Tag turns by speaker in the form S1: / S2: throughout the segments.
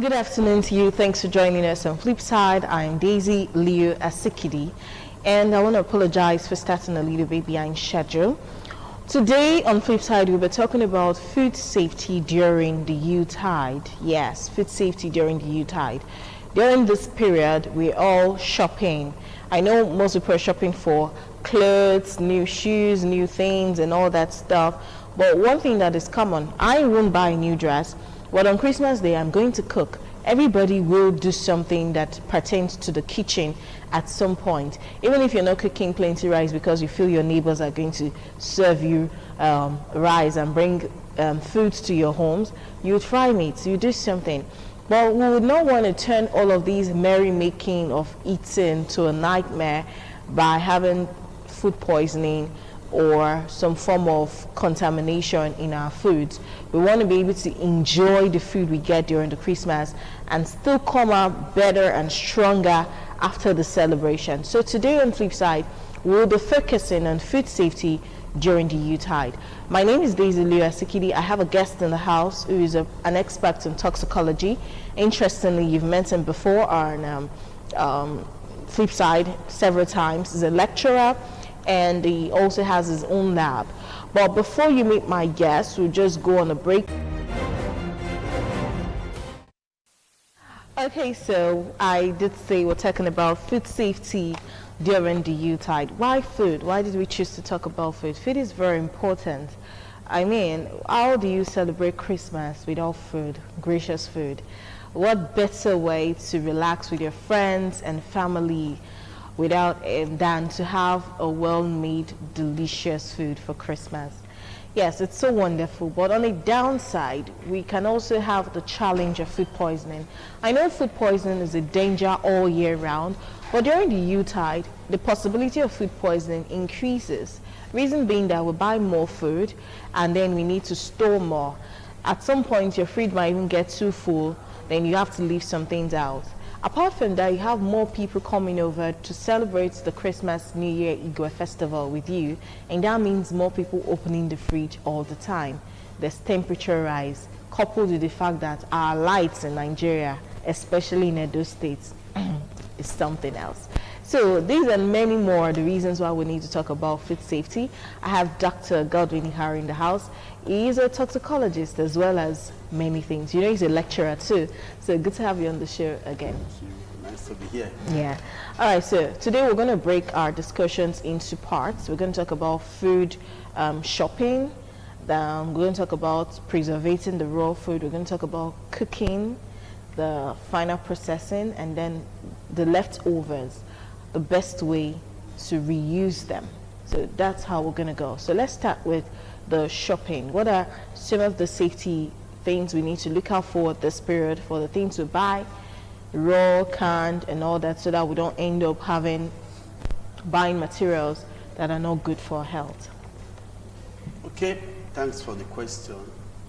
S1: Good afternoon to you. Thanks for joining us on Flipside. I'm Daisy Leo Asikidi, and I want to apologize for starting a little bit behind schedule. Today on Flipside, we'll be talking about food safety during the Yelutide. Yes, food safety during the Yelutide. During this period, we're all shopping. I know most people are shopping for clothes, new shoes, new things, and all that stuff. But one thing that is common, I won't buy a new dress. But on Christmas Day, I'm going to cook. Everybody will do something that pertains to the kitchen at some point. Even if you're not cooking plenty rice because you feel your neighbors are going to serve you rice and bring foods to your homes, you try meat, you do something. But we would not want to turn all of these merrymaking of eating to a nightmare by having food poisoning or some form of contamination in our foods. We want to be able to enjoy the food we get during the Christmas and still come out better and stronger after the celebration. So today on Flipside, we'll be focusing on food safety during the Yelutide. My name is Daisy Leo Asikidi. I have a guest in the house who is an expert in toxicology. Interestingly, you've met him before on Flipside several times. He's a lecturer, and he also has his own lab. But before you meet my guest, we'll just go on a break. Okay, so I did say we're talking about food safety during the Yelutide. Why food? Why did we choose to talk about food? Food is very important. I mean, how do you celebrate Christmas without food, gracious food? What better way to relax with your friends and family without than to have a well-made, delicious food for Christmas? Yes, it's so wonderful, but on a downside, we can also have the challenge of food poisoning. I know food poisoning is a danger all year round, but during the Yelutide, the possibility of food poisoning increases. Reason being that we buy more food and then we need to store more. At some point, your fridge might even get too full, then you have to leave some things out. Apart from that, you have more people coming over to celebrate the Christmas, New Year, Igwe festival with you, and that means more people opening the fridge all the time. There's temperature rise, coupled with the fact that our lights in Nigeria, especially in Edo States, is something else. So these and many more are the reasons why we need to talk about food safety. I have Dr. Godwin Ihari in the house. He is a toxicologist as well as many things. You know, he's a lecturer too. So good to have you on the show again.
S2: Thank you. Nice to be here.
S1: Yeah. All right, so today we're going to break our discussions into parts. We're going to talk about food shopping. We're going to talk about preserving the raw food. We're going to talk about cooking, the final processing, and then the leftovers, the best way to reuse them. So that's how we're going to go. So let's start with the shopping. What are some of the safety things we need to look out for this period for the things we buy, raw, canned, and all that, so that we don't end up buying materials that are not good for our health?
S2: Okay, thanks for the question.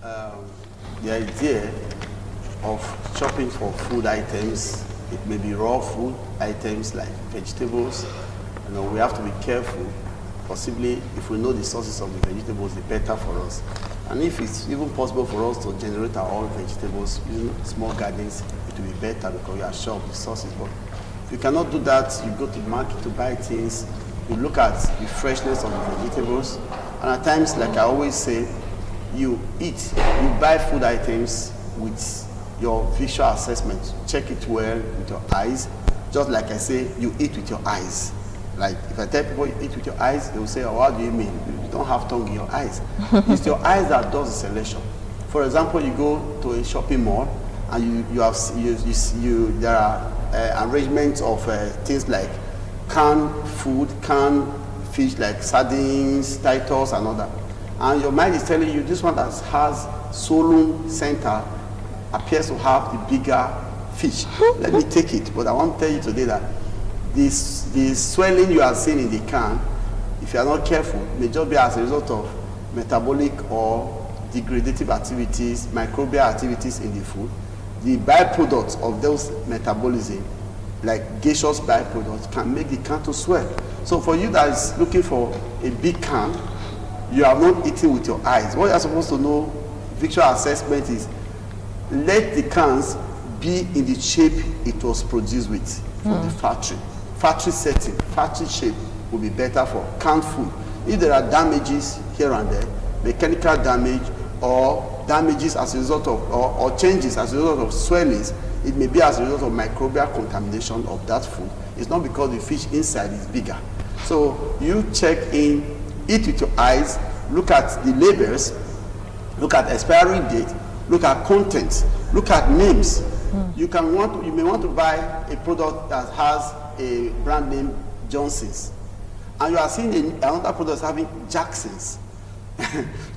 S2: The idea of shopping for food items, it may be raw food items like vegetables. You know, we have to be careful. Possibly, if we know the sources of the vegetables, the better for us. And if it's even possible for us to generate our own vegetables using small gardens, it will be better because we are sure of the sources. But if you cannot do that, you go to the market to buy things, you look at the freshness of the vegetables, and at times, like I always say, you buy food items with your visual assessment. Check it well with your eyes. Just like I say, you eat with your eyes. Like if I tell people you eat with your eyes, they will say, oh, what do you mean? You don't have tongue in your eyes. It's your eyes that does the selection. For example, you go to a shopping mall and there are arrangements of things like canned food, canned fish like sardines, Titus, and all that. And your mind is telling you this one that has Solon center appears to have the bigger fish. Let me take it. But I want to tell you today that this swelling you are seeing in the can, if you are not careful, may just be as a result of metabolic or degradative activities, microbial activities in the food. The byproducts of those metabolism, like gaseous byproducts, can make the can to swell. So for you that is looking for a big can, you have not eaten with your eyes. What you are supposed to know, visual assessment is, let the cans be in the shape it was produced with from the factory. Factory setting, factory shape will be better for canned food. If there are damages here and there, mechanical damage or damages as a result of, or changes as a result of swellings, it may be as a result of microbial contamination of that food. It's not because the fish inside is bigger. So you check in, eat with your eyes, look at the labels, look at expiry date, look at contents, look at names. You may want to buy a product that has a brand name Johnson's, and you are seeing another product having Jackson's.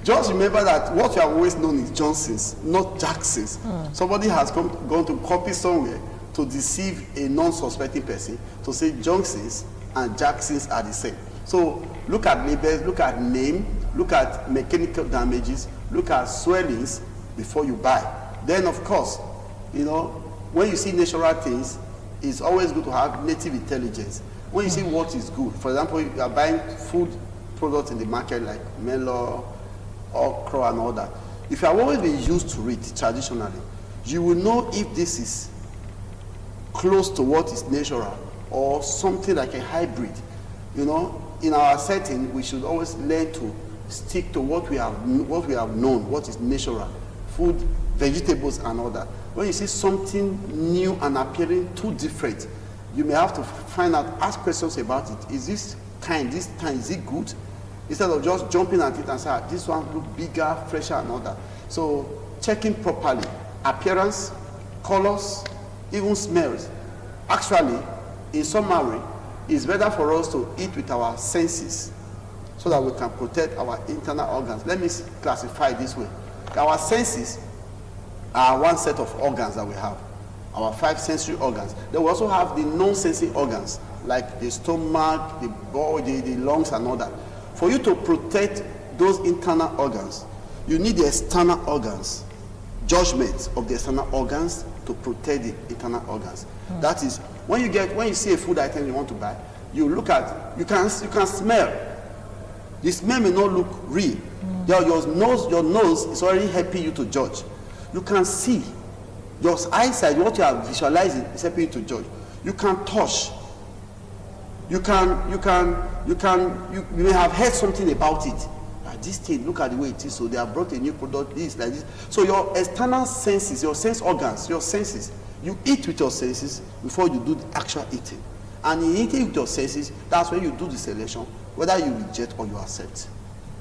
S2: Just remember that what you have always known is Johnson's, not Jackson's. Somebody has gone to copy somewhere to deceive a non-suspecting person to say Johnson's and Jackson's are the same. So look at labels, look at name, look at mechanical damages, look at swellings before you buy. Then of course, you know, when you see natural things, it's always good to have native intelligence. When you see what is good, for example, you are buying food products in the market like melon, okra and all that. If you have always been used to it traditionally, you will know if this is close to what is natural or something like a hybrid. You know, in our setting, we should always learn to stick to what we have known, what is natural, food, vegetables and all that. When you see something new and appearing too different, you may have to find out, ask questions about it. Is this kind, is it good? Instead of just jumping at it and say, this one look bigger, fresher and all that. So checking properly, appearance, colors, even smells. Actually, in summary, it's better for us to eat with our senses so that we can protect our internal organs. Let me classify it this way. Our senses are one set of organs that we have, our 5 sensory organs. Then we also have the non-sensory organs, like the stomach, the body, the lungs and all that. For you to protect those internal organs, you need the external organs, judgment of the external organs to protect the internal organs. That is, when you see a food item you want to buy, you look at, you can smell. The smell may not look real. Your nose is already helping you to judge. You can see. Your eyesight, what you are visualizing is helping you to judge. You can touch. You may have heard something about it. This thing, look at the way it is. So they have brought a new product, this, like this. So your external senses, your sense organs, your senses, you eat with your senses before you do the actual eating. And in eating with your senses, that's when you do the selection, whether you reject or you accept.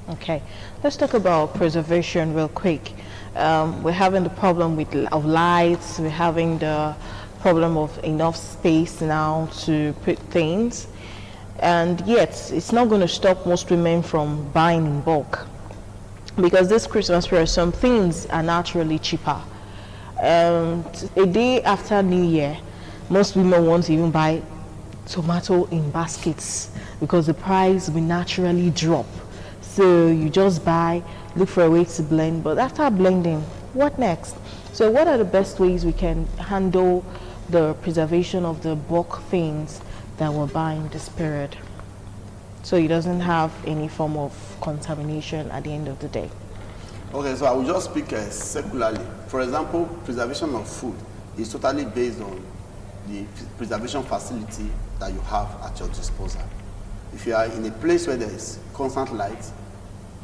S1: Okay, let's talk about preservation real quick. We're having the problem of lights, we're having the problem of enough space now to put things. And yet, it's not going to stop most women from buying in bulk. Because this Christmas period, some things are naturally cheaper. A day after New Year, most women want to even buy tomato in baskets because the price will naturally drop. So you just buy, look for a way to blend, but after blending, what next? So what are the best ways we can handle the preservation of the bulk things that we're buying this period, so it doesn't have any form of contamination at the end of the day?
S2: Okay, so I will just speak secularly. For example, preservation of food is totally based on the preservation facility that you have at your disposal. If you are in a place where there is constant light,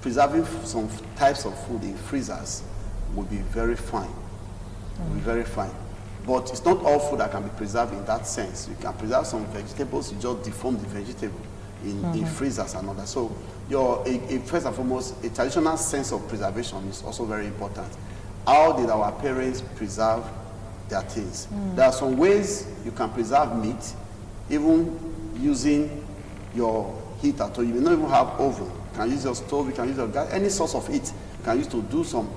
S2: preserving some types of food in freezers will be very fine. Will be very fine. But it's not all food that can be preserved in that sense. You can preserve some vegetables, you just deform the vegetable in freezers and all that. So first and foremost, a traditional sense of preservation is also very important. How did our parents preserve their things? There are some ways you can preserve meat, even using your heater. So you may not even have oven. You can use your stove, you can use your gas, any source of heat. You can use to do some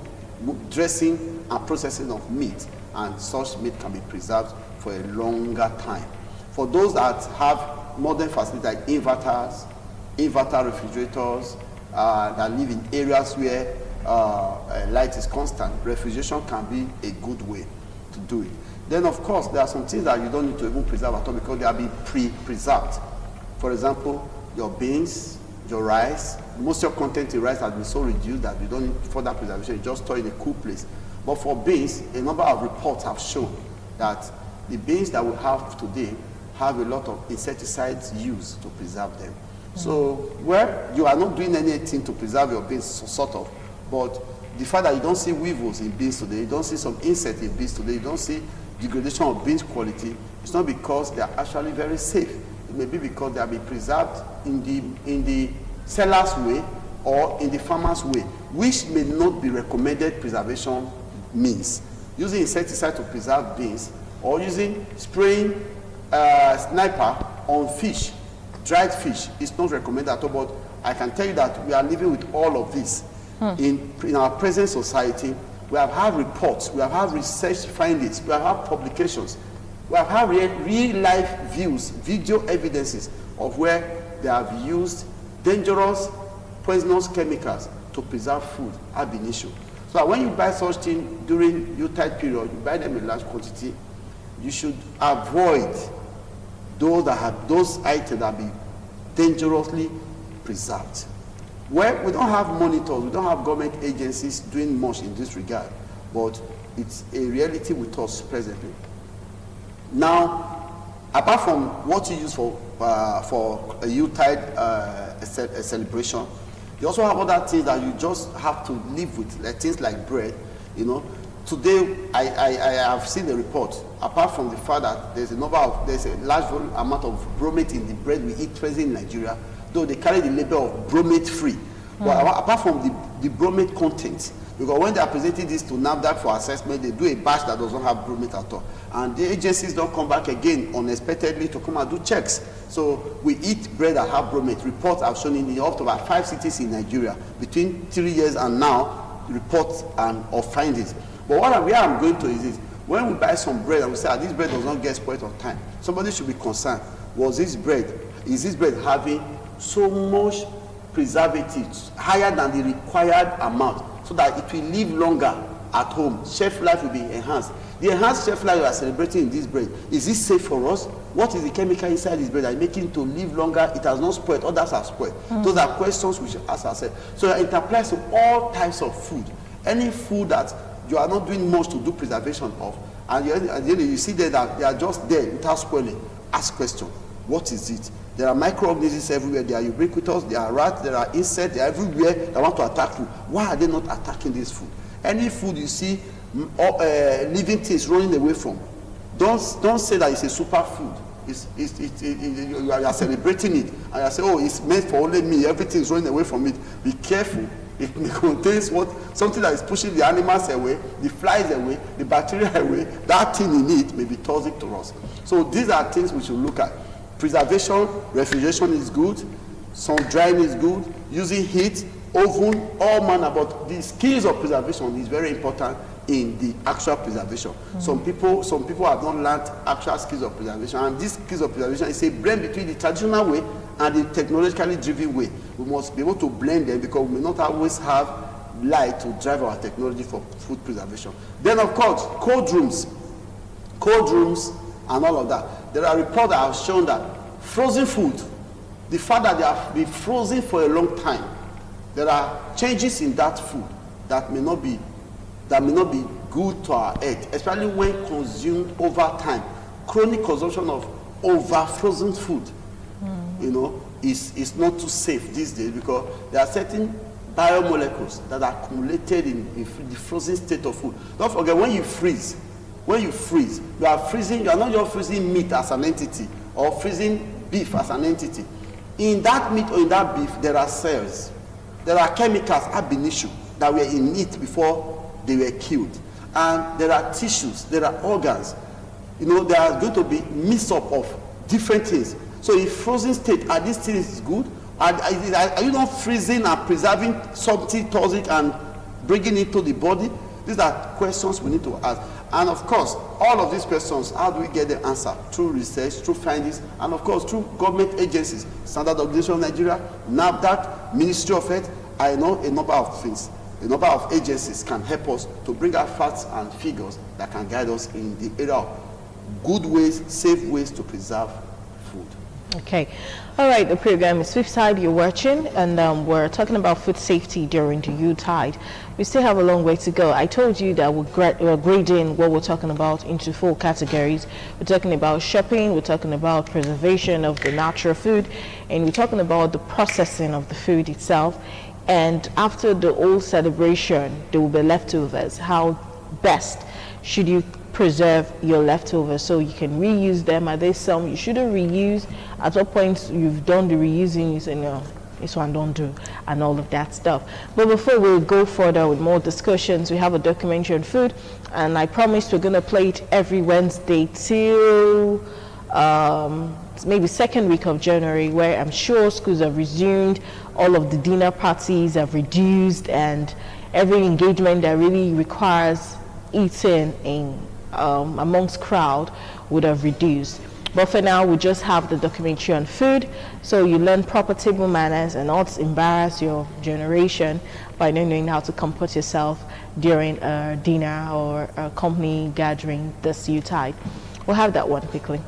S2: dressing and processing of meat, and such meat can be preserved for a longer time. For those that have modern facilities like inverter refrigerators, that live in areas where light is constant, refrigeration can be a good way to do it. Then of course, there are some things that you don't need to even preserve at all because they are being pre-preserved. For example, your beans, your rice, most of your content in rice has been so reduced that you don't need further preservation, you just store in a cool place. But for beans, a number of reports have shown that the beans that we have today have a lot of insecticides used to preserve them. So, well, you are not doing anything to preserve your beans, sort of, but the fact that you don't see weevils in beans today, you don't see some insect in beans today, you don't see degradation of beans quality, it's not because they are actually very safe. It may be because they have been preserved in the seller's way or in the farmer's way, which may not be recommended preservation means. Using insecticide to preserve beans or using spraying sniper on fish, dried fish, is not recommended at all. But I can tell you that we are living with all of this in our present society. We have had reports, we have had research findings, we have had publications, we have had real life views, video evidences of where they have used dangerous, poisonous chemicals to preserve food ab initio. So that when you buy such things during Yelutide period, you buy them in large quantity, you should avoid those items that be dangerously preserved. Well, we don't have monitors, we don't have government agencies doing much in this regard, but it's a reality with us presently. Now, apart from what you use for a Yelutide celebration, you also have other things that you just have to live with, like things like bread. You know, today I have seen the report. Apart from the fact that there's a large amount of bromate in the bread we eat presently in Nigeria, though they carry the label of bromate free. But apart from the bromate content, because when they are presenting this to NAFDAC for assessment, they do a batch that does not have bromate at all. And the agencies don't come back again unexpectedly to come and do checks. So we eat bread that have bromate. Reports have shown in up to about 5 cities in Nigeria, between 3 years and now, reports of findings. But where I'm going to is this: when we buy some bread and we say, this bread does not get spoiled on time, somebody should be concerned. Is this bread having so much preservatives, higher than the required amount, so that it will live longer at home? Shelf life will be enhanced. The enhanced shelf life we are celebrating in this bread, is this safe for us? What is the chemical inside this bread that is making it to live longer? It has not spoiled, others have spoiled. Those are questions we should ask ourselves. So it applies to all types of food. Any food that you are not doing much to do preservation of, and at the end you see there that they are just there without spoiling, ask question: what is it? There are microorganisms everywhere. There are ubiquitous, there are rats, there are insects, they are everywhere that want to attack food. Why are they not attacking this food? Any food you see living things running away from, don't say that it's a super food. You are celebrating it and you say, oh, it's meant for only me, everything is running away from it. Be careful. It contains something that is pushing the animals away, the flies away, the bacteria away. That thing in it may be toxic to us. So these are things we should look at. Preservation, refrigeration is good. Some drying is good. Using heat, oven, all manner. But the skills of preservation is very important in the actual preservation. Some people have not learned actual skills of preservation, and these skills of preservation is a blend between the traditional way and the technologically driven way. We must be able to blend them, because we may not always have light to drive our technology for food preservation. Then of course, cold rooms and all of that. There are reports that have shown that frozen food, the fact that they have been frozen for a long time, there are changes in that food that may not be good to our health, especially when consumed over time. Chronic consumption of over frozen food, is not too safe these days, because there are certain biomolecules that are accumulated in the frozen state of food. Don't forget, when you freeze, you are not just freezing meat as an entity or freezing beef as an entity. In that meat or in that beef, there are cells, there are chemicals ab initio that were in it before they were killed, and there are tissues, there are organs. There are going to be mix up of different things. So in frozen state, are these things good? Are you not freezing and preserving something toxic and bringing it to the body? These are questions we need to ask. And of course, all of these questions, how do we get the answer? Through research, through findings, and of course through government agencies, Standard Organization of Nigeria, NAFDAC, Ministry of Health. I know a number of things. A number of agencies can help us to bring out facts and figures that can guide us in the area of good ways, safe ways to preserve food.
S1: Okay. All right, the program is Fifth Side you're watching, and we're talking about food safety during the Yelutide. We still have a long way to go. I told you that we're grading what we're talking about into 4 categories. We're talking about shopping, we're talking about preservation of the natural food, and we're talking about the processing of the food itself. And after the whole celebration, there will be leftovers. How best should you preserve your leftovers so you can reuse them? Are there some you shouldn't reuse? At what point you've done the reusing, you say no, this one don't do, and all of that stuff. But before we go further with more discussions, we have a documentary on food, and I promised we're going to play it every Wednesday till maybe second week of January, where I'm sure schools have resumed, all of the dinner parties have reduced, and every engagement that really requires eating in amongst crowd would have reduced. But for now, we just have the documentary on food, so you learn proper table manners and not embarrass your generation by not knowing how to comport yourself during a dinner or a company gathering this Yelutide. We'll have that one quickly.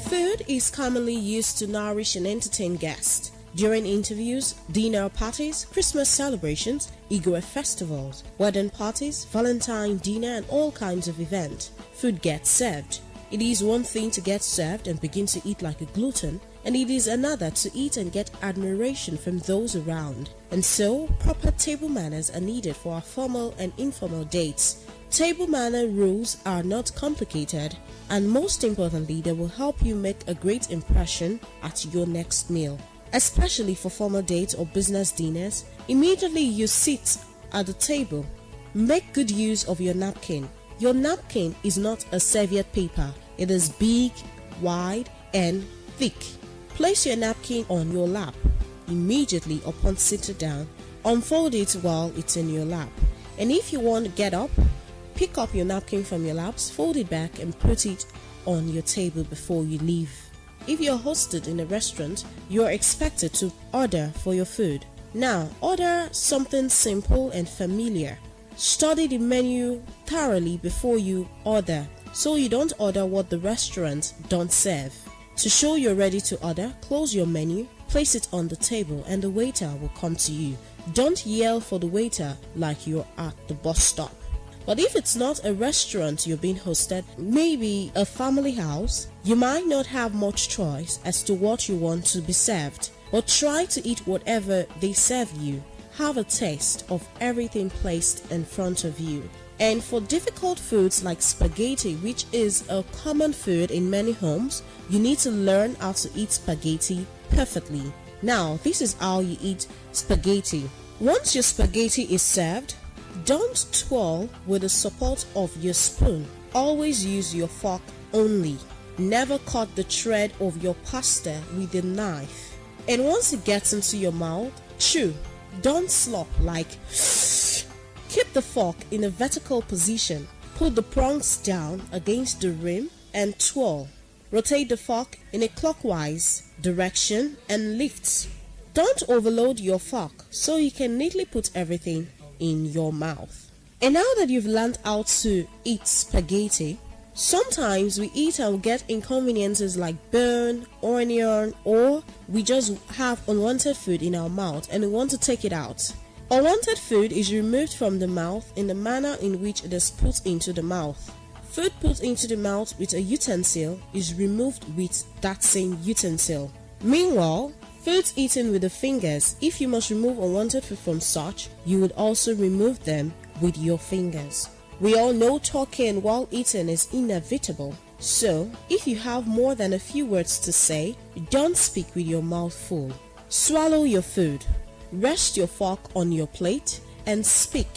S3: Food is commonly used to nourish and entertain guests. During interviews, dinner parties, Christmas celebrations, Igwe festivals, wedding parties, Valentine dinner, and all kinds of events, food gets served. It is one thing to get served and begin to eat like a glutton, and it is another to eat and get admiration from those around. And so, proper table manners are needed for our formal and informal dates. Table manner rules are not complicated, and most importantly, they will help you make a great impression at your next meal. Especially for formal dates or business dinners, immediately you sit at the table. Make good use of your napkin. Your napkin is not a serviette paper. It is big, wide, and thick. Place your napkin on your lap. Immediately upon sitting down, unfold it while it's in your lap. And if you want to get up, pick up your napkin from your laps, fold it back, and put it on your table before you leave. If you're hosted in a restaurant, you are expected to order for your food. Now, order something simple and familiar. Study the menu thoroughly before you order, so you don't order what the restaurant don't serve. To show you're ready to order, close your menu, place it on the table, and the waiter will come to you. Don't yell for the waiter like you're at the bus stop. But if it's not a restaurant you're being hosted, maybe a family house, you might not have much choice as to what you want to be served. But try to eat whatever they serve you. Have a taste of everything placed in front of you. And for difficult foods like spaghetti, which is a common food in many homes, you need to learn how to eat spaghetti perfectly. Now, this is how you eat spaghetti. Once your spaghetti is served, don't twirl with the support of your spoon. Always use your fork only. Never cut the thread of your pasta with a knife. And once it gets into your mouth, chew. Don't slop like. Keep the fork in a vertical position. Put the prongs down against the rim and twirl. Rotate the fork in a clockwise direction and lift. Don't overload your fork so you can neatly put everything in your mouth. And now that you've learned how to eat spaghetti, sometimes we eat and get inconveniences like burn, onion, or we just have unwanted food in our mouth and we want to take it out. Unwanted food is removed from the mouth in the manner in which it is put into the mouth. Food put into the mouth with a utensil is removed with that same utensil. Meanwhile, foods eaten with the fingers, if you must remove unwanted food from such, you would also remove them with your fingers. We all know talking while eating is inevitable. So, if you have more than a few words to say, don't speak with your mouth full. Swallow your food. Rest your fork on your plate and speak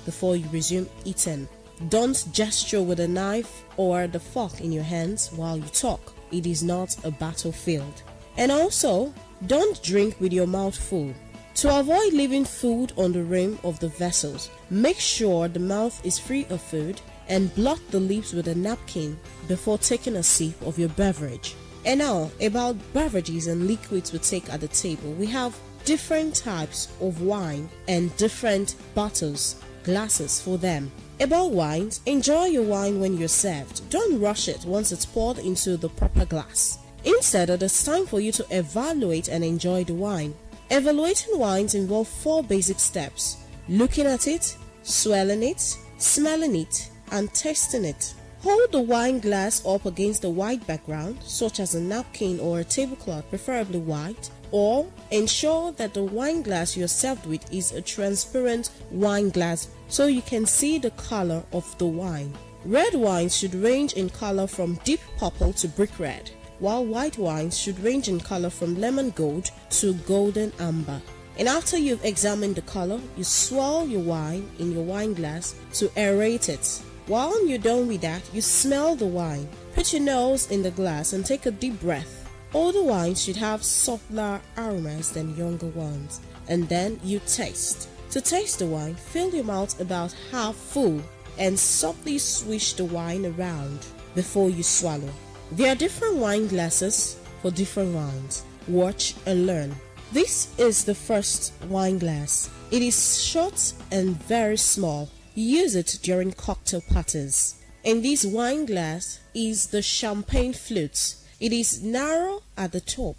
S3: before you resume eating. Don't gesture with a knife or the fork in your hands while you talk. It is not a battlefield. And also, don't drink with your mouth full. To avoid leaving food on the rim of the vessels, make sure the mouth is free of food and blot the lips with a napkin before taking a sip of your beverage. And now, about beverages and liquids we take at the table. We have different types of wine and different bottles, glasses for them. About wines, enjoy your wine when you're served. Don't rush it once it's poured into the proper glass. Instead, it is time for you to evaluate and enjoy the wine. Evaluating wines involve 4 basic steps: looking at it, swirling it, smelling it, and tasting it. Hold the wine glass up against a white background, such as a napkin or a tablecloth, preferably white, or ensure that the wine glass you're served with is a transparent wine glass so you can see the color of the wine. Red wines should range in color from deep purple to brick red, while white wines should range in color from lemon gold to golden amber. And after you've examined the color, you swirl your wine in your wine glass to aerate it. While you're done with that, you smell the wine. Put your nose in the glass and take a deep breath. Older wines should have softer aromas than younger ones. And then you taste. To taste the wine, fill your mouth about half full and softly swish the wine around before you swallow. There are different wine glasses for different wines. Watch and learn. This is the first wine glass. It is short and very small. Use it during cocktail parties. In this wine glass is the champagne flute. It is narrow at the top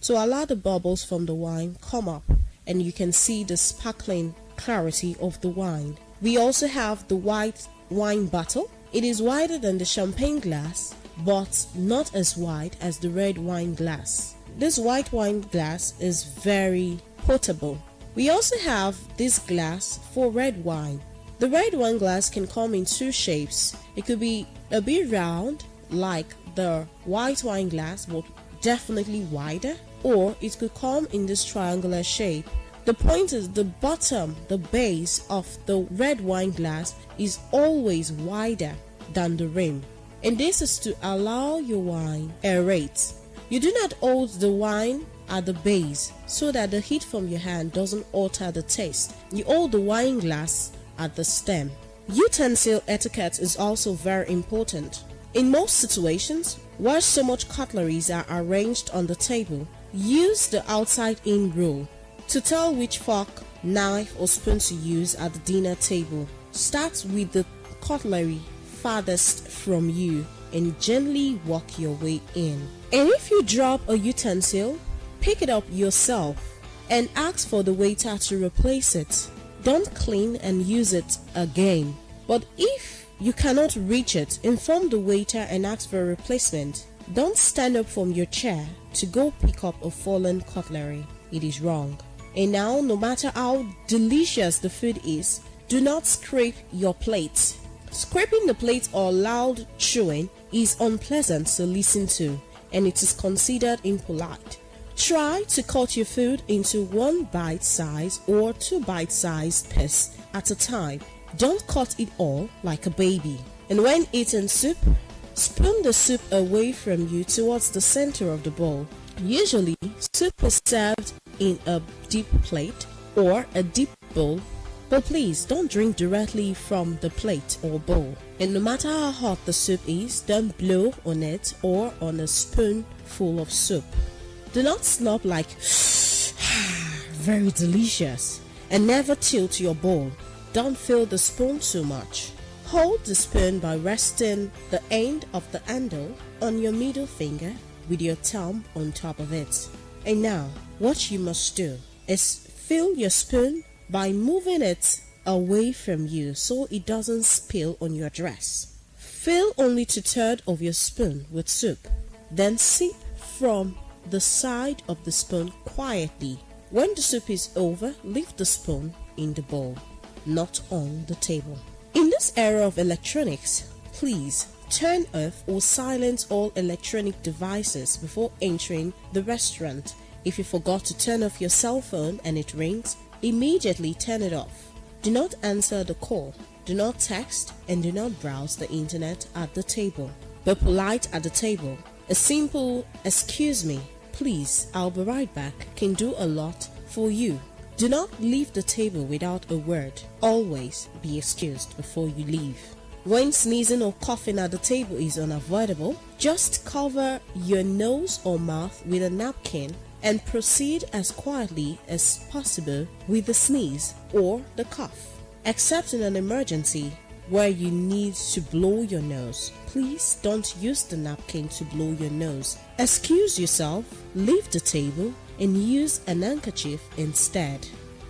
S3: to allow the bubbles from the wine come up, and you can see the sparkling clarity of the wine. We also have the white wine bottle. It is wider than the champagne glass, but not as wide as the red wine glass. This white wine glass is very portable. We also have this glass for red wine. The red wine glass can come in 2 shapes. It could be a bit round like the white wine glass, but definitely wider, or it could come in this triangular shape. The point is the bottom, the base of the red wine glass is always wider than the rim, and this is to allow your wine aerate. You do not hold the wine at the base so that the heat from your hand doesn't alter the taste. You hold the wine glass at the stem. Utensil etiquette is also very important. In most situations, where so much cutleries are arranged on the table, use the outside-in rule to tell which fork, knife, or spoon to use at the dinner table. Start with the cutlery farthest from you and gently work your way in. And if you drop a utensil, pick it up yourself and ask for the waiter to replace it. Don't clean and use it again. But if you cannot reach it, inform the waiter and ask for a replacement. Don't stand up from your chair to go pick up a fallen cutlery. It is wrong. And now, no matter how delicious the food is, do not scrape your plate. Scraping the plate or loud chewing is unpleasant to listen to, and it is considered impolite. Try to cut your food into 1 bite size or 2 bite size pieces at a time. Don't cut it all like a baby. And when eating soup, spoon the soup away from you towards the center of the bowl. Usually, soup is served in a deep plate or a deep bowl, but please don't drink directly from the plate or bowl. And no matter how hot the soup is, don't blow on it or on a spoonful of soup. Do not slop like very delicious, and never tilt your bowl. Don't fill the spoon too much. Hold the spoon by resting the end of the handle on your middle finger with your thumb on top of it. And now, what you must do is fill your spoon by moving it away from you so it doesn't spill on your dress. Fill only 2/3 of your spoon with soup. Then sip from the side of the spoon quietly. When the soup is over, leave the spoon in the bowl, not on the table. In this era of electronics, please turn off or silence all electronic devices before entering the restaurant. If you forgot to turn off your cell phone and it rings, immediately turn it off. Do not answer the call. Do not text and do not browse the internet at the table. Be polite at the table. A simple "excuse me, please, I'll be right back" can do a lot for you. Do not leave the table without a word. Always be excused before you leave. When sneezing or coughing at the table is unavoidable, just cover your nose or mouth with a napkin and proceed as quietly as possible with the sneeze or the cough. Except in an emergency, where you need to blow your nose, please don't use the napkin to blow your nose. Excuse yourself, leave the table, and use an handkerchief instead.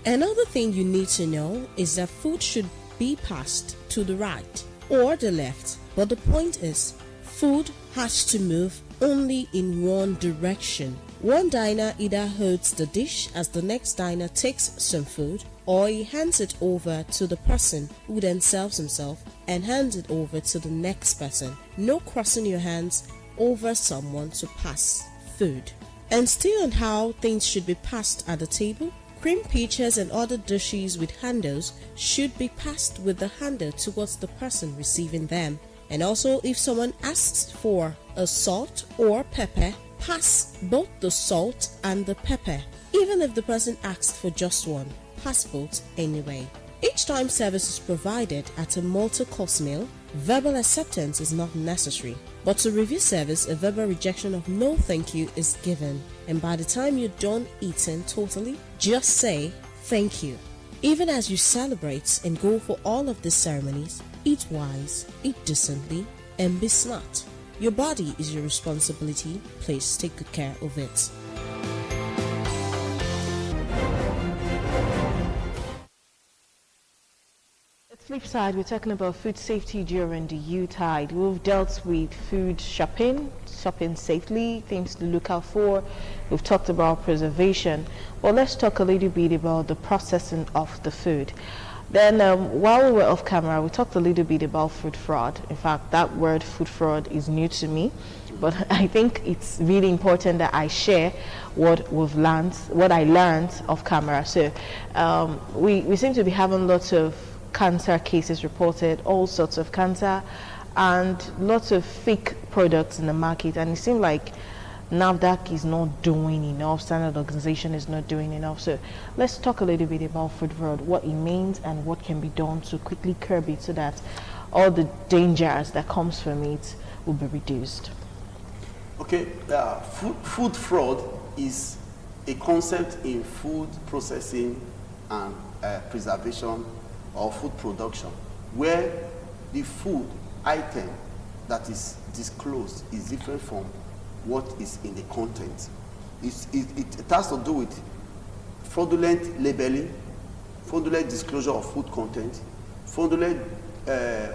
S3: Another thing you need to know is that food should be passed to the right or the left, but the point is, food has to move only in one direction. One diner either holds the dish as the next diner takes some food, or he hands it over to the person who then serves himself and hands it over to the next person. No crossing your hands over someone to pass food. And still on how things should be passed at the table, cream pitchers and other dishes with handles should be passed with the handle towards the person receiving them. And also, if someone asks for a salt or pepper, pass both the salt and the pepper. Even if the person asked for just one, pass both anyway. Each time service is provided at a multi-course meal, verbal acceptance is not necessary. But to review service, a verbal rejection of no thank you is given. And by the time you're done eating totally, just say thank you. Even as you celebrate and go for all of these ceremonies, eat wise, eat decently, and be smart. Your body is your responsibility. Please take good care of it.
S1: At flip side, we're talking about food safety during the Yelutide. We've dealt with food shopping safely, things to look out for. We've talked about preservation. Well, let's talk a little bit about the processing of the food. Then while we were off camera, we talked a little bit about food fraud. In fact, that word food fraud is new to me, but I think it's really important that I share what I learned off camera. So we seem to be having lots of cancer cases reported, all sorts of cancer, and lots of fake products in the market, and it seemed like NAFDAC is not doing enough, Standard Organization is not doing enough. So let's talk a little bit about food fraud, what it means and what can be done to quickly curb it so that all the dangers that comes from it will be reduced.
S2: Okay, food fraud is a concept in food processing and preservation or food production, where the food item that is disclosed is different from what is in the content. It has to do with fraudulent labeling, fraudulent disclosure of food content, fraudulent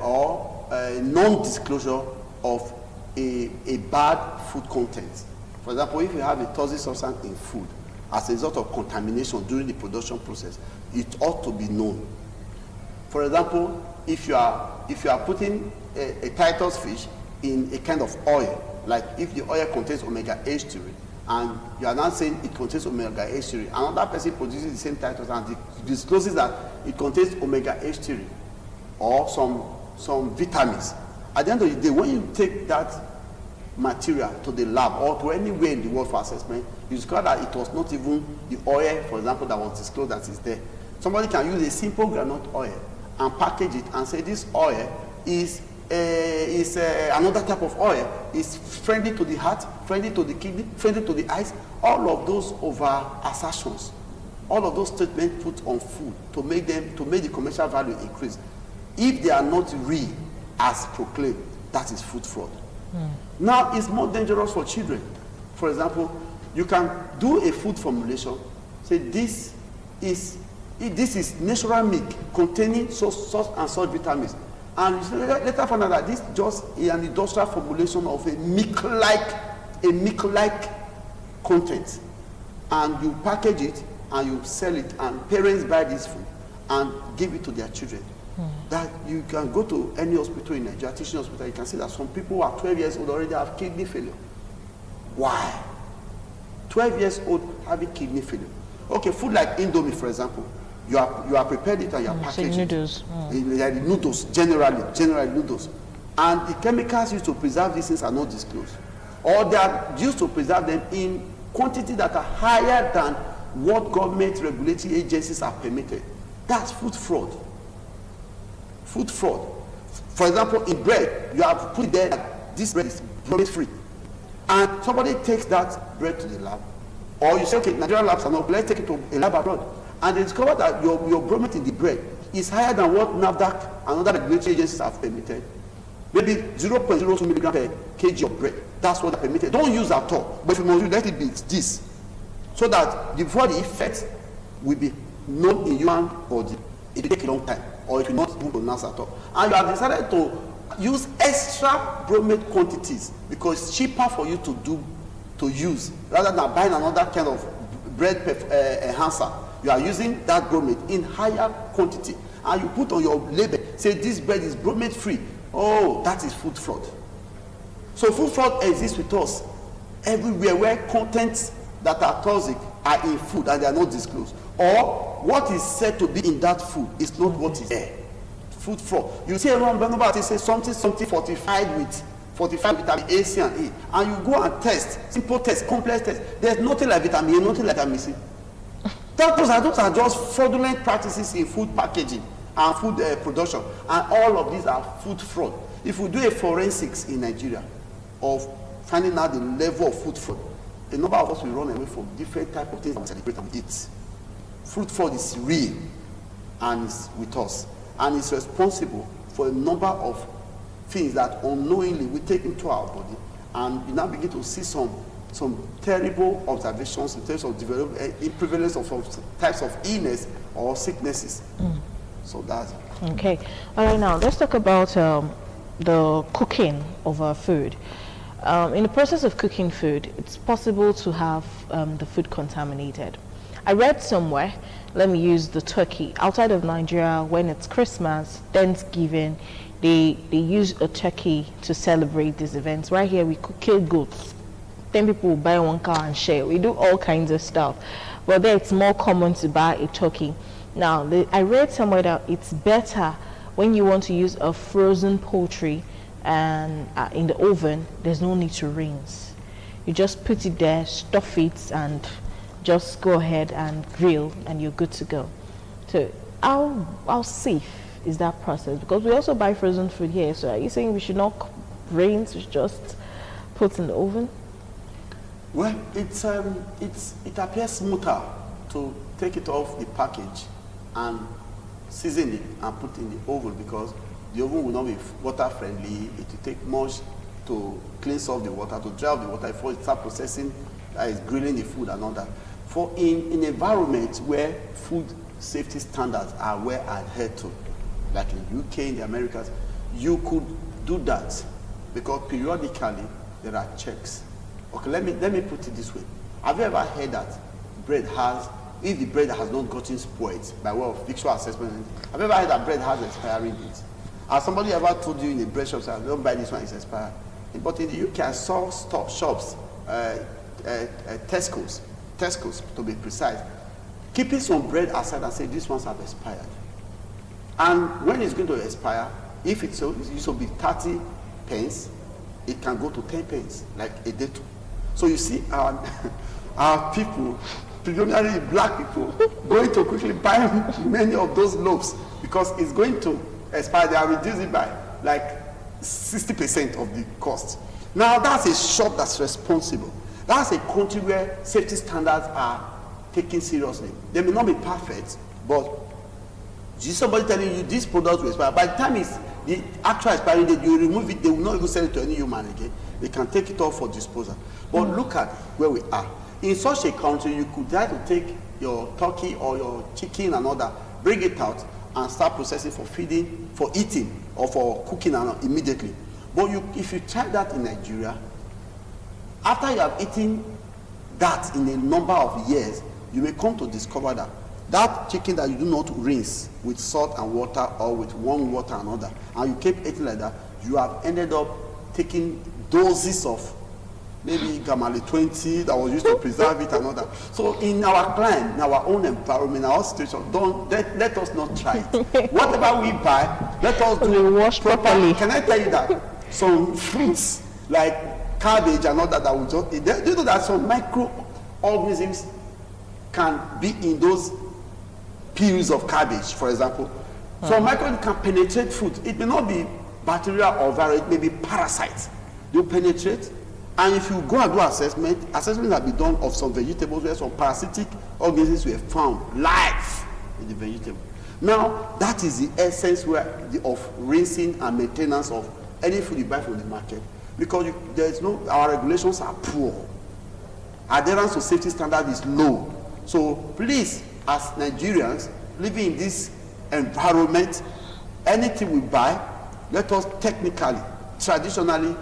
S2: or non-disclosure of a bad food content. For example, if you have a toxic substance in food as a result of contamination during the production process, it ought to be known. For example, if you are putting a Titus fish in a kind of oil, like if the oil contains omega-H3 and you are now saying it contains omega-H3, another person produces the same Titus and discloses that it contains omega-H3 or some vitamins. At the end of the day, when you take that material to the lab or to anywhere in the world for assessment, you discover that it was not even the oil, for example, that was disclosed that is there. Somebody can use a simple groundnut oil and package it and say this oil is another type of oil, is friendly to the heart, friendly to the kidney, friendly to the eyes. All of those over assertions, all of those statements put on food to make the commercial value increase. If they are not real as proclaimed, that is food fraud. Now it's more dangerous for children. For example, you can do a food formulation, say this is natural milk containing such and such vitamins, and later find out that this just is an industrial formulation of a milk-like content, and you package it and you sell it, and parents buy this food and give it to their children. That you can go to any hospital in Nigeria, teaching hospital, you can see that some people who are 12 years old already have kidney failure. Why? 12 years old having kidney failure. Okay, food like Indomie, for example, you are prepared it and you are packaged
S1: noodles.
S2: Like noodles, generally noodles. And the chemicals used to preserve these things are not disclosed. Or they are used to preserve them in quantity that are higher than what government regulatory agencies are permitted. That's food fraud. Food fraud. For example, in bread, you have put there that this bread is bromate-free. And somebody takes that bread to the lab. Or you say, okay, Nigerian labs are not, let's take it to a lab abroad. And they discover that your bromate in the bread is higher than what NAFDAC and other regulatory agencies have permitted, maybe 0.02 milligram per kg of bread. That's what they permitted. Don't use at all. But if you must use, let it be this, so that before the effect will be known in human body, it will take a long time, or it will not be pronounced at all. And you have decided to use extra bromate quantities because it's cheaper for you to use rather than buying another kind of bread enhancer. You are using that bromate in higher quantity, and you put on your label, say this bread is bromate free. Oh, that is food fraud. So food fraud exists with us everywhere, where contents that are toxic are in food and they are not disclosed, or what is said to be in that food is not what is there. Food fraud. You see around Benobati say something fortified with vitamin A, C, and E, and you go and test, simple test, complex test. There's nothing like vitamin A, nothing like vitamin C. Those are just fraudulent practices in food packaging and food production, and all of these are food fraud. If we do a forensics in Nigeria of finding out the level of food fraud, a number of us will run away from different type of things and celebrate and eat. Food fraud is real and it's with us, and it's responsible for a number of things that unknowingly we take into our body, and we now begin to see some terrible observations in terms of developing prevalence of some types of illness or sicknesses. So that's it.
S1: Okay. All right, now let's talk about the cooking of our food. In the process of cooking food, it's possible to have the food contaminated. I read somewhere, let me use the turkey. Outside of Nigeria, when it's Christmas, Thanksgiving, they use a turkey to celebrate these events. Right here, we kill goats. 10 people will buy one car and share. We do all kinds of stuff. But there, it's more common to buy a turkey. Now, I read somewhere that it's better when you want to use a frozen poultry and in the oven, there's no need to rinse. You just put it there, stuff it, and just go ahead and grill, and you're good to go. So how safe is that process? Because we also buy frozen food here. So are you saying we should not rinse, we should just put in the oven?
S2: Well, it appears smoother to take it off the package and season it and put in the oven, because the oven will not be water friendly. It will take much to cleanse off the water, to dry off the water before it start processing, grilling the food and all that. For in an environment where food safety standards are well adhered to, like in the UK, in the Americas, you could do that, because periodically there are checks. Okay, let me put it this way. Have you ever heard that if the bread has not gotten spoiled by way of visual assessment, have you ever heard that bread has expiry date? Has somebody ever told you in a bread shop, say, don't buy this one, it's expired? But in the UK, I saw shops, Tesco's to be precise, keeping some bread aside and say these ones have expired. And when it's going to expire, if it used to be 30 pence, it can go to 10 pence, like a day two. So you see our people, predominantly black people, going to quickly buy many of those loaves because it's going to expire. They are reducing by like 60% of the cost. Now that's a shop that's responsible. That's a country where safety standards are taken seriously. They may not be perfect, but somebody telling you this product will expire. By the time it's the actual expiry date, you remove it, they will not even sell it to any human again. They can take it off for disposal. But look at where we are. In such a country, you could try to take your turkey or your chicken and all that, bring it out and start processing for feeding, for eating, or for cooking immediately. But if you try that in Nigeria, after you have eaten that in a number of years, you may come to discover that chicken that you do not rinse with salt and water or with warm water and all that, and you keep eating like that, you have ended up taking doses of maybe Gamale 20 that was used to preserve it and all that. So in our climate, in our own environment, our situation, let us not try it. Whatever we buy, let us do
S1: wash properly.
S2: Can I tell you that some fruits like cabbage and all that we just eat, do you know that some microorganisms can be in those peels of cabbage, for example? Some microorganisms can penetrate food. It may not be bacteria or virus, it may be parasites. They penetrate, and if you go and do assessments have been done of some vegetables where some parasitic organisms were found live in the vegetable. Now, that is the essence of rinsing and maintenance of any food you buy from the market, because our regulations are poor. Adherence to safety standard is low. So please, as Nigerians living in this environment, anything we buy, let us technically, traditionally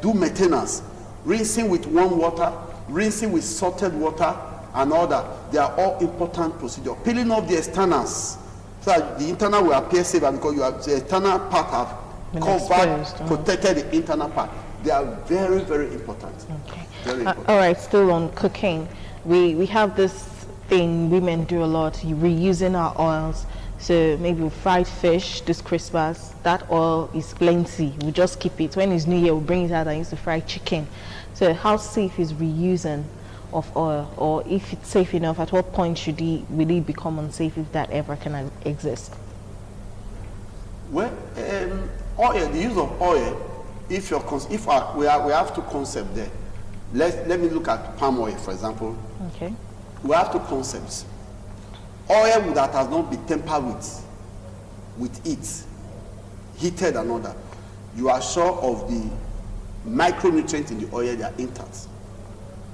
S2: do maintenance, rinsing with warm water, rinsing with salted water, and all that. They are all important procedures. Peeling off the externals, so that the internal will appear safer, because the external part have covered, protected the internal part. They are very, very important.
S1: Okay.
S2: Very important.
S1: All right, still on cooking. We have this thing women do a lot, reusing our oils. So maybe with fried fish this Christmas, that oil is plenty. We just keep it. When it's New Year, we bring it out and use the fried chicken. So how safe is reusing of oil? Or if it's safe enough, at what point will it become unsafe, if that ever can exist?
S2: Well, oil, the use of oil, we have two concepts there. Let me look at palm oil, for example.
S1: Okay.
S2: We have two concepts. Oil that has not been tampered with it, heated and all that, you are sure of the micronutrients in the oil, they are intact.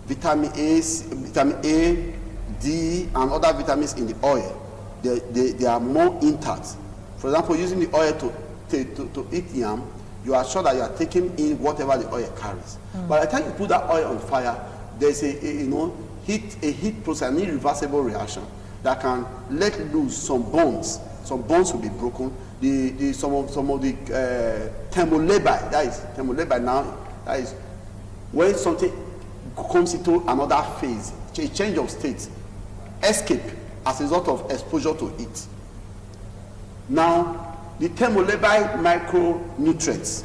S2: Vitamin A, D, and other vitamins in the oil, they are more intact. For example, using the oil to eat yam, you are sure that you are taking in whatever the oil carries. By the time you put that oil on fire, there's a heat process, an irreversible reaction that can let loose some bones. Some bones will be broken. Some of the thermolabile, that is when something comes into another phase, a change of state, escape as a result of exposure to it. Now, the thermolabile micronutrients,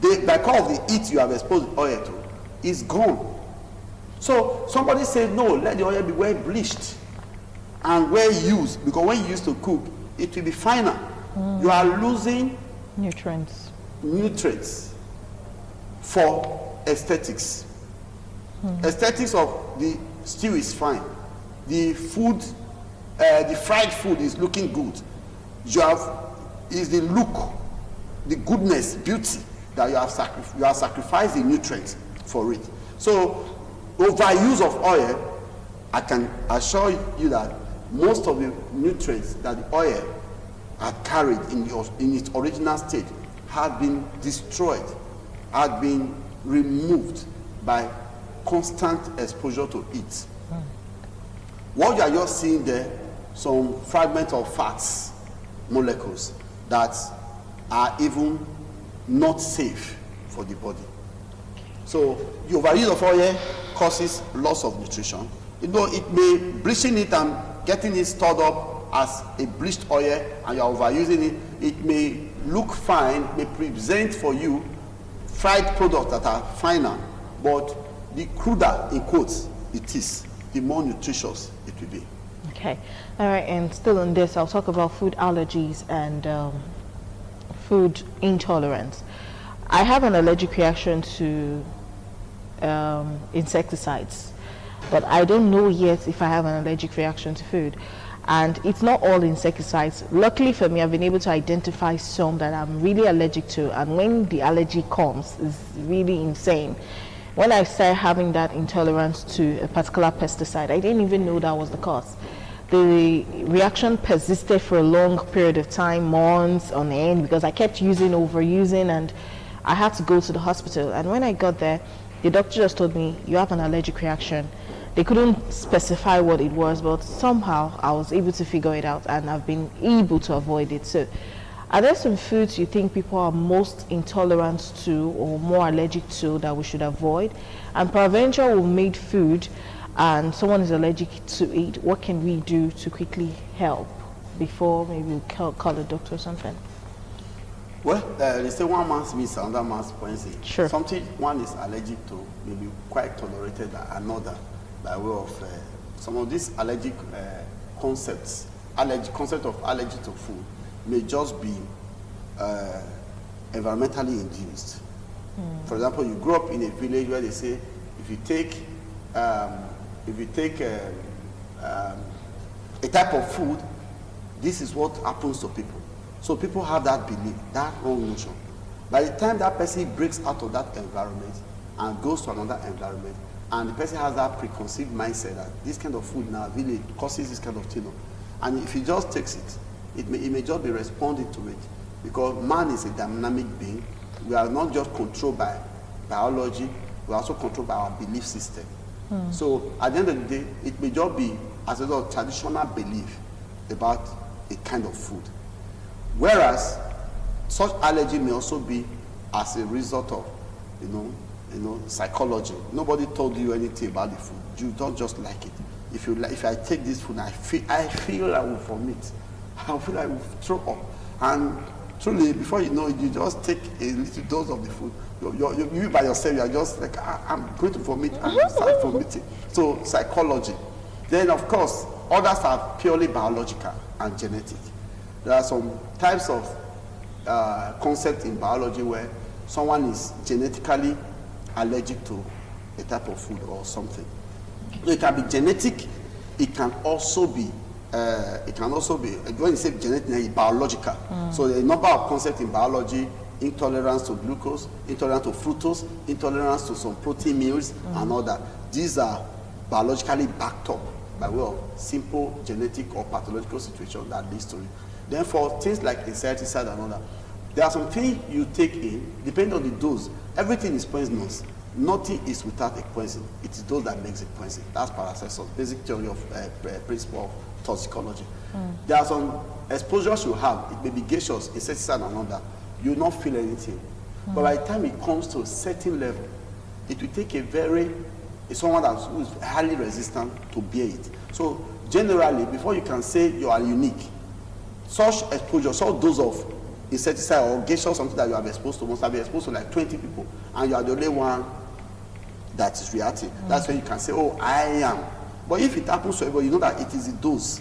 S2: because of the heat you have exposed the oil to, is gone. So somebody said, no, let the oil be well bleached and well used, because when you used to cook, it will be finer. You are losing
S1: nutrients
S2: for aesthetics. Aesthetics of the stew is fine. The food, the fried food is looking good. Is the look, the goodness, beauty that you have sacrificed the nutrients for it. So overuse of oil, I can assure you that most of the nutrients that the oil had carried in its original state had been destroyed, had been removed by constant exposure to it. What you are just seeing there, some fragments of fats, molecules that are even not safe for the body. So the overuse of oil causes loss of nutrition. Bleaching it and getting it stored up as a bleached oil, and you are overusing it, it may look fine, may present for you fried products that are finer, but the cruder, in quotes, it is, the more nutritious it will be.
S1: Okay. All right, and still on this, I'll talk about food allergies and food intolerance. I have an allergic reaction to insecticides, but I don't know yet if I have an allergic reaction to food. And it's not all insecticides. Luckily for me, I've been able to identify some that I'm really allergic to, and when the allergy comes, it's really insane. When I started having that intolerance to a particular pesticide, I didn't even know that was the cause. The reaction persisted for a long period of time, months on end, because I kept overusing, and I had to go to the hospital. And when I got there, the doctor just told me, you have an allergic reaction. They couldn't specify what it was, but somehow I was able to figure it out, and I've been able to avoid it. So are there some foods you think people are most intolerant to or more allergic to that we should avoid? And peradventure, we made food and someone is allergic to it, what can we do to quickly help before maybe we call a doctor or something?
S2: Well, they say one man's meat, another man's poison.
S1: Sure.
S2: Something one is allergic to may be quite tolerated than another, by way of some of these allergic concept of allergy to food may just be environmentally induced. For example, you grow up in a village where they say if you take a type of food This is what happens to people. So people have that belief, that wrong notion. By the time that person breaks out of that environment and goes to another environment, and the person has that preconceived mindset that this kind of food now really causes this kind of thing, and if he just takes it, it may just be responding to it, because man is a dynamic being. We are not just controlled by biology, we are also controlled by our belief system. So at the end of the day, it may just be as a result of traditional belief about a kind of food. Whereas such allergy may also be as a result of, psychology. Nobody told you anything about the food. You don't just like it. If I take this food, I feel I will vomit. I feel I will throw up. And truly, before you know it, you just take a little dose of the food. You by yourself, you are just like, I'm going to vomit, and you start vomiting. So psychology. Then of course, others are purely biological and genetic. There are some types of concepts in biology where someone is genetically allergic to a type of food or something. So it can be genetic. It can also be when you say genetic, it's biological. So there are a number of concepts in biology: intolerance to glucose, intolerance to fructose, intolerance to some protein meals, and all that. These are biologically backed up by way of simple genetic or pathological situation that leads to it. Then for things like insecticide and all that, there are some things you take in, depending on the dose. Everything is poisonous. Nothing is without a poison. It is those that makes it poison. That's Paracelsus, basic theory of principle of toxicology. There are some exposures you have. It may be gaseous, insecticide and all that. You will not feel anything. But by the time it comes to a certain level, it will take someone who is highly resistant to bear it. So generally, before you can say you are unique, such exposure, such dose of insecticide or gaseous, something that you have exposed to, must have been exposed to like 20 people, and you are the only one that is reacting. That's when you can say, oh, I am. But if it happens to everybody, you know that it is the dose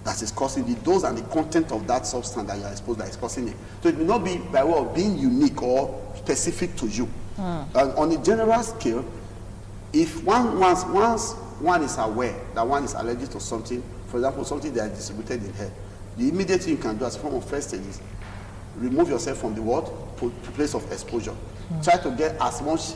S2: that is causing the dose and the content of that substance that you are exposed that is causing it. So it may not be by way of being unique or specific to you. And on a general scale, if once one is aware that one is allergic to something, for example, something that is distributed in hair, the immediate thing you can do as a form of first aid is remove yourself from the place of exposure. Try to get as much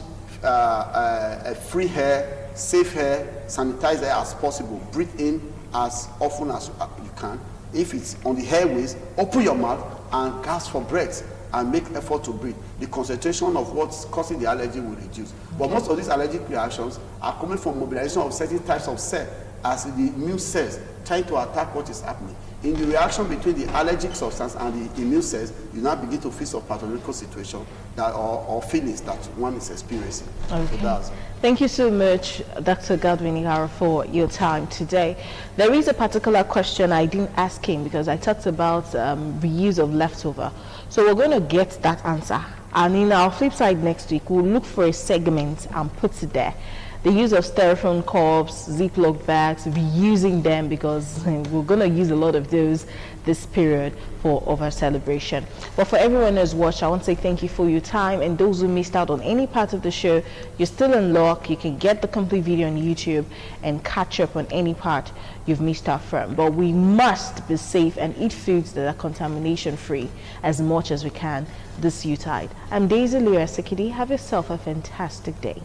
S2: free hair, safe hair, sanitized hair as possible. Breathe in as often as you can. If it's on the airways, open your mouth and gasp for breath and make effort to breathe. The concentration of what's causing the allergy will reduce. But most of these allergic reactions are coming from mobilization of certain types of cells as the immune cells trying to attack what is happening. In the reaction between the allergic substance and the immune cells, you now begin to feel some pathological situation or feelings that one is experiencing.
S1: Okay.
S2: So
S1: thank you so much, Dr. Godwin Igara, for your time today. There is a particular question I didn't ask him because I talked about reuse of leftover. So we're going to get that answer. And in our flip side next week, we'll look for a segment and put it there. The use of styrofoam cups, Ziploc bags, reusing them, because we're going to use a lot of those this period for our celebration. But for everyone who's watched, I want to say thank you for your time, and those who missed out on any part of the show, you're still in luck. You can get the complete video on YouTube and catch up on any part you've missed out from. But we must be safe and eat foods that are contamination free as much as we can this Yelutide. I'm Daisy Leo Asikidi. Have yourself a fantastic day.